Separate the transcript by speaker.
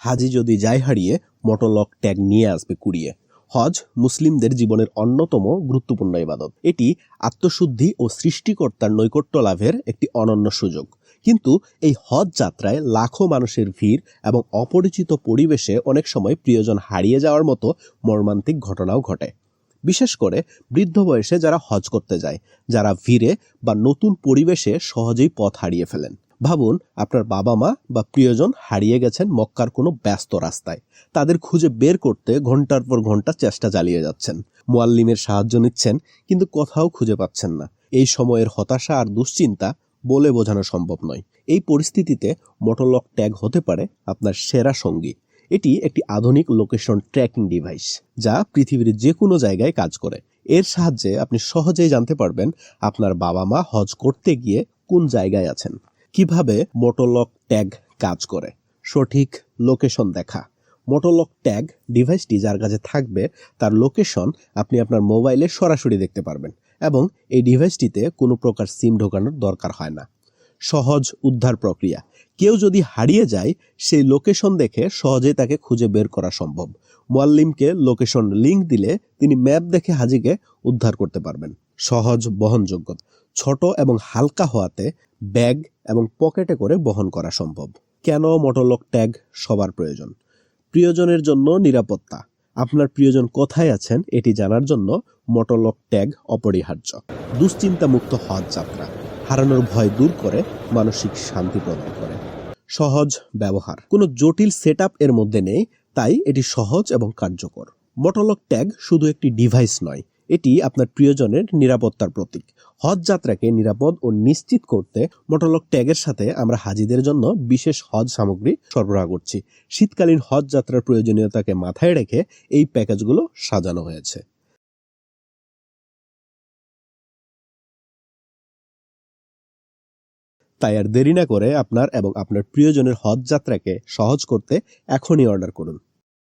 Speaker 1: হাজি যদি যায় হারিয়ে মোটরলক ট্যাগ নিয়ে আসবে কুড়িয়ে। হজ মুসলিমদের জীবনের অন্যতম গুরুত্বপূর্ণ ইবাদত। এটি আত্মশুদ্ধি ও সৃষ্টিকর্তার নৈকট্য লাভের একটি অনন্য সুযোগ। কিন্তু এই হজ যাত্রায় লাখো মানুষের ভিড় এবং অপরিচিত পরিবেশে অনেক সময় প্রিয়জন হারিয়ে যাওয়ার মতো মর্মান্তিক ঘটনাও ঘটে। বিশেষ করে বৃদ্ধ বয়সে যারা হজ করতে যায়, যারা ভিড়ে বা নতুন পরিবেশে সহজেই পথ হারিয়ে ফেলেন। ভাবুন, আপনার বাবা মা বা প্রিয়জন হারিয়ে গেছেন মক্কার কোনো ব্যস্ত রাস্তায়। তাদের খুঁজে বের করতে ঘন্টার পর ঘন্টা চেষ্টা চালিয়ে যাচ্ছেন। মুয়াল্লিমের সাহায্য নিচ্ছেন, কিন্তু কোথাও খুঁজে পাচ্ছেন না। এই সময়ের হতাশা আর দুশ্চিন্তা বলে বোঝানো সম্ভব নয়। এই পরিস্থিতিতে মোটরলক ট্যাগ হতে পারে আপনার সেরা সঙ্গী। এটি একটি আধুনিক লোকেশন ট্র্যাকিং ডিভাইস, যা পৃথিবীর যে কোনো জায়গায় কাজ করে। এর সাহায্যে আপনি সহজেই জানতে পারবেন আপনার বাবা মা হজ করতে গিয়ে কোন জায়গায় আছেন। কিভাবে মোটরলক ট্যাগ কাজ করে? সঠিক লোকেশন দেখা। মোটরলক ট্যাগ ডিভাইসটি যার কাছে থাকবে তার লোকেশন আপনি আপনার মোবাইলে সরাসরি দেখতে পারবেন, এবং এই ডিভাইসটিতে কোনো প্রকার সিম ঢোকানোর দরকার হয় না। সহজ উদ্ধার প্রক্রিয়া। কেউ যদি হারিয়ে যায়, সেই লোকেশন দেখে সহজেই তাকে খুঁজে বের করা সম্ভব। মুয়াল্লিমকে লোকেশন লিংক দিলে তিনি ম্যাপ দেখে হাজিকে উদ্ধার করতে পারবেন। সহজ বহনযোগ্য। ছোট এবং হালকা হওয়াতে ব্যাগ এবং পকেটে করে বহন করা সম্ভব। কেন মোটরলক ট্যাগ সবার প্রয়োজন? প্রিয়জনের জন্য নিরাপত্তা। আপনার প্রিয়জন কোথায় আছেন এটি জানার জন্য মোটরলক ট্যাগ অপরিহার্য। দুশ্চিন্তামুক্ত হজ যাত্রা। হারানোর ভয় দূর করে মানসিক শান্তি প্রদান করে। সহজ ব্যবহার। কোনো জটিল সেটআপ এর মধ্যে নেই, তাই এটি সহজ এবং কার্যকর। মোটরলক ট্যাগ শুধু একটি ডিভাইস নয়, এটি আপনার প্রিয়জনের নিরাপত্তার প্রতীক। হজ যাত্রাকে নিরাপদ ও নিশ্চিত করতে মোটরলক ট্যাগের সাথে আমরা হাজিদের জন্য বিশেষ হজ সামগ্রী সরবরাহ করছি। শীতকালীন হজ যাত্রার প্রয়োজনীয়তাকে মাথায় রেখে এই প্যাকেজগুলো সাজানো হয়েছে। তাই আর দেরি না করে আপনার এবং আপনার প্রিয়জনের হজ যাত্রাকে সহজ করতে এখনই অর্ডার করুন।